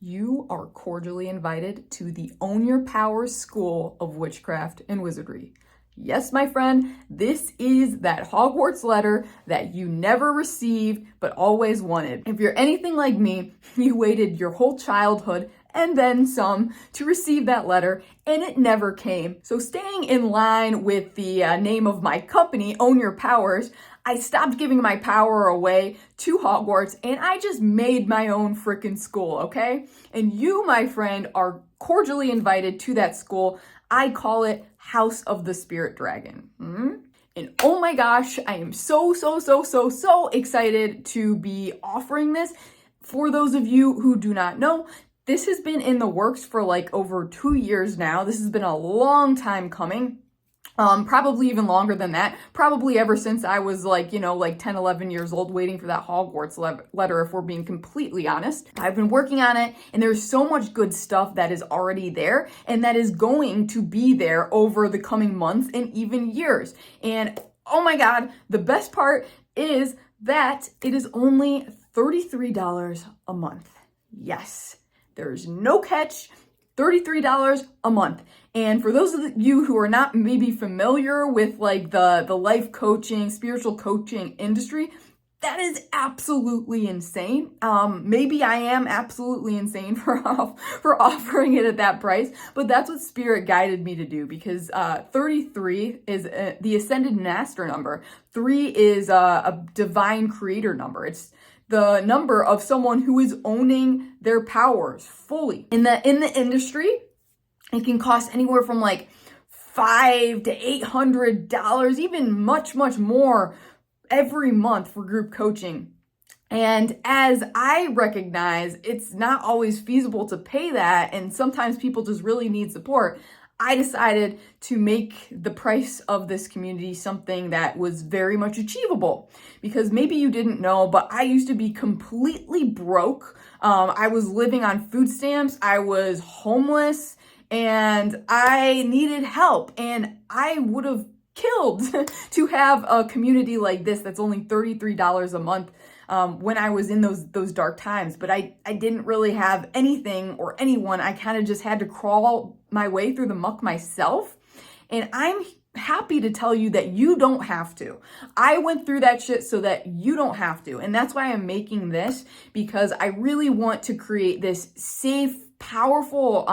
You are cordially invited to the Own Your Powers School of Witchcraft and Wizardry. Yes, my friend, this is that Hogwarts letter that you never received but always wanted. If you're anything like me, you waited your whole childhood and then some to receive that letter, and it never came. So staying in line with the name of my company, Own Your Powers, I stopped giving my power away to Hogwarts and I just made my own freaking school, okay? And you, my friend, are cordially invited to that school. I call it House of the Spirit Dragon. And oh my gosh, I am so excited to be offering this. For those of you who do not know, this has been in the works for like over 2 years now. This has been a long time coming. Probably even longer than that. Probably ever since I was like 10, 11 years old, waiting for that Hogwarts letter, if we're being completely honest. I've been working on it, and there's so much good stuff that is already there, and that is going to be there over the coming months and even years. And oh my God, the best part is that it is only $33 a month. Yes, there's no catch. $33 a month. And for those of you who are not maybe familiar with like the life coaching, spiritual coaching industry, that is absolutely insane. Maybe I am absolutely insane for offering it at that price, but that's what Spirit guided me to do, because 33 is the ascended master number. 3 is a divine creator number. It's the number of someone who is owning their powers fully. In the industry, it can cost anywhere from like $500 to $800, even much more every month for group coaching. And as I recognize, it's not always feasible to pay that, and sometimes people just really need support. I decided to make the price of this community something that was very much achievable, because maybe you didn't know, but I used to be completely broke. I was living on food stamps. I was homeless and I needed help, and I would have killed to have a community like this that's only $33 a month. When I was in those dark times, but I didn't really have anything or anyone. I kind of just had to crawl my way through the muck myself. And I'm happy to tell you that you don't have to. I went through that shit so that you don't have to. And that's why I'm making this, because I really want to create this safe, powerful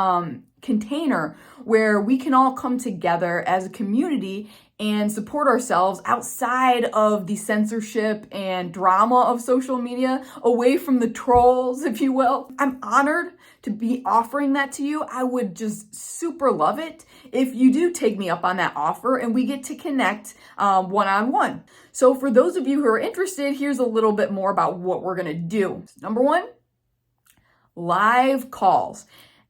container where we can all come together as a community and support ourselves outside of the censorship and drama of social media, away from the trolls, if you will. I'm honored to be offering that to you. I would just super love it if you do take me up on that offer and we get to connect one-on-one. So for those of you who are interested, here's a little bit more about what we're gonna do. Number 1, live calls.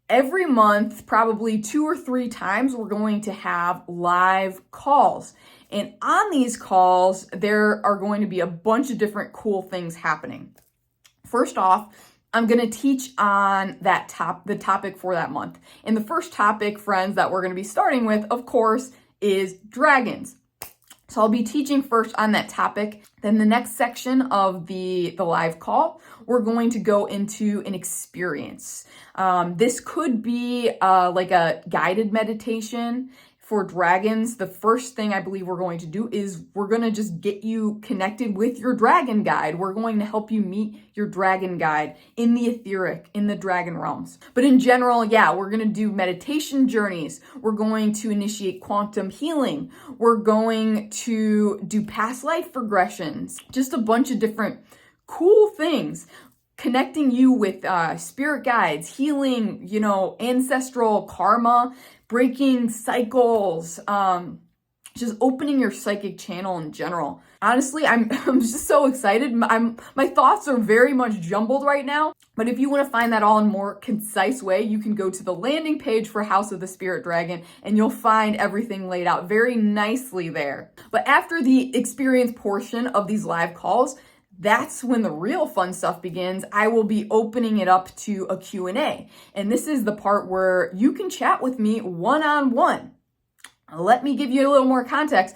Every month, probably 2 or 3 times, we're going to have live calls. And on these calls, there are going to be a bunch of different cool things happening. First off, I'm going to teach on the topic for that month. And the first topic, friends, that we're going to be starting with, of course, is dragons. So I'll be teaching first on that topic. Then the next section of the live call, we're going to go into an experience. This could be like a guided meditation for dragons. The first thing I believe we're going to do is we're going to just get you connected with your dragon guide. We're going to help you meet your dragon guide in the etheric, in the dragon realms. But in general, yeah, we're going to do meditation journeys. We're going to initiate quantum healing. We're going to do past life regressions. Just a bunch of different cool things. Connecting you with spirit guides, healing, ancestral karma, breaking cycles, just opening your psychic channel in general. Honestly, I'm just so excited. My thoughts are very much jumbled right now. But if you want to find that all in a more concise way, you can go to the landing page for House of the Spirit Dragon, and you'll find everything laid out very nicely there. But after the experience portion of these live calls, that's when the real fun stuff begins. I will be opening it up to a Q&A. And this is the part where you can chat with me one-on-one. Let me give you a little more context.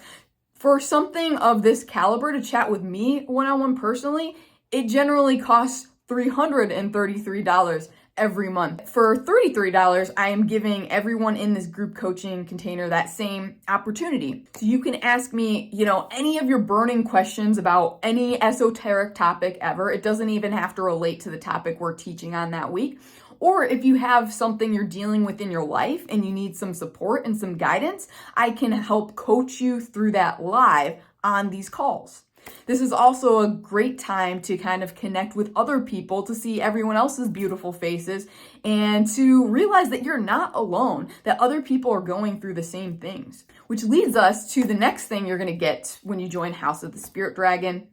For something of this caliber to chat with me one-on-one personally, it generally costs $333. every month. For $33, I am giving everyone in this group coaching container that same opportunity. So you can ask me, any of your burning questions about any esoteric topic ever. It doesn't even have to relate to the topic we're teaching on that week. Or if you have something you're dealing with in your life and you need some support and some guidance, I can help coach you through that live on these calls. This is also a great time to kind of connect with other people, to see everyone else's beautiful faces, and to realize that you're not alone, that other people are going through the same things. Which leads us to the next thing you're going to get when you join House of the Spirit Dragon: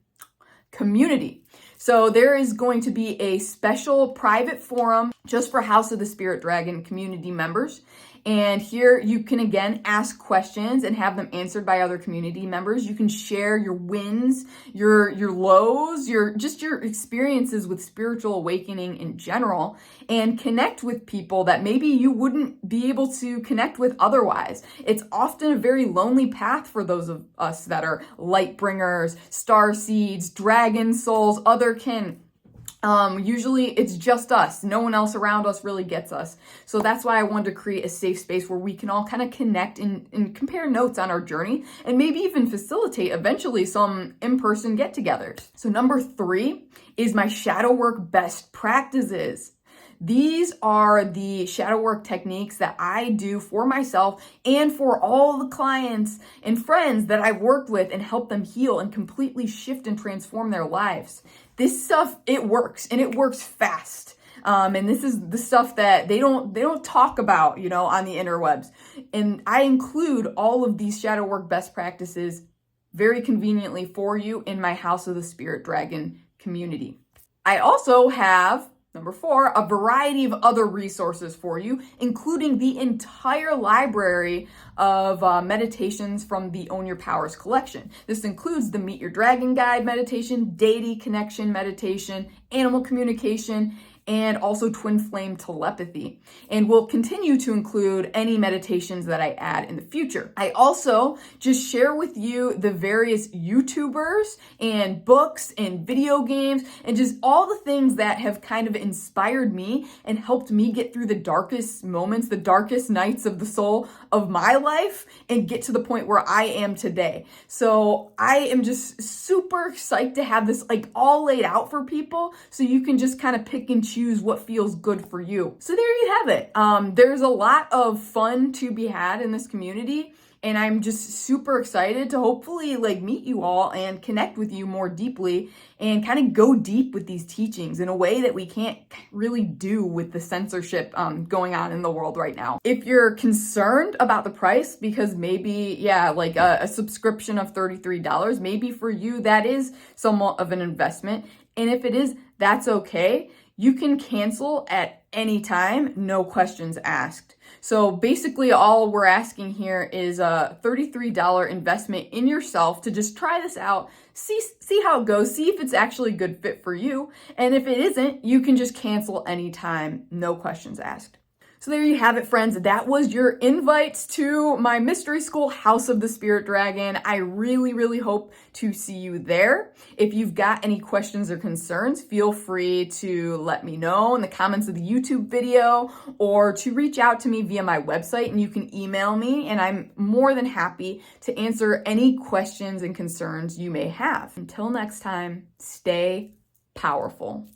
community. So there is going to be a special private forum just for House of the Spirit Dragon community members. And here you can again ask questions and have them answered by other community members. You can share your wins, your lows, your experiences with spiritual awakening in general, and connect with people that maybe you wouldn't be able to connect with otherwise. It's often a very lonely path for those of us that are Lightbringers, Starseeds, Dragon Souls, otherkin. Usually it's just us. No one else around us really gets us. So that's why I wanted to create a safe space where we can all kind of connect and compare notes on our journey, and maybe even facilitate eventually some in-person get-togethers. So number 3 is my shadow work best practices. These are the shadow work techniques that I do for myself and for all the clients and friends that I've worked with and help them heal and completely shift and transform their lives. This stuff, it works, and it works fast. And this is the stuff that they don't talk about, on the interwebs. And I include all of these shadow work best practices very conveniently for you in my House of the Spirit Dragon community. I also have, number 4, a variety of other resources for you, including the entire library of meditations from the Own Your Powers collection. This includes the Meet Your Dragon Guide meditation, deity connection meditation, animal communication, and also twin flame telepathy. And we'll continue to include any meditations that I add in the future. I also just share with you the various YouTubers and books and video games and just all the things that have kind of inspired me and helped me get through the darkest moments, the darkest nights of the soul of my life, and get to the point where I am today. So I am just super psyched to have this all laid out for people, so you can just kind of pick and choose what feels good for you. So there you have it. There's a lot of fun to be had in this community, and I'm just super excited to hopefully meet you all and connect with you more deeply and kind of go deep with these teachings in a way that we can't really do with the censorship going on in the world right now. If you're concerned about the price, because maybe, a subscription of $33, maybe for you that is somewhat of an investment. And if it is, that's okay. You can cancel at any time, no questions asked. So basically all we're asking here is a $33 investment in yourself to just try this out, see how it goes, see if it's actually a good fit for you. And if it isn't, you can just cancel anytime, no questions asked. So there you have it, friends. That was your invites to my mystery school, House of the Spirit Dragon. I really, really hope to see you there. If you've got any questions or concerns, feel free to let me know in the comments of the YouTube video or to reach out to me via my website, and you can email me, and I'm more than happy to answer any questions and concerns you may have. Until next time, stay powerful.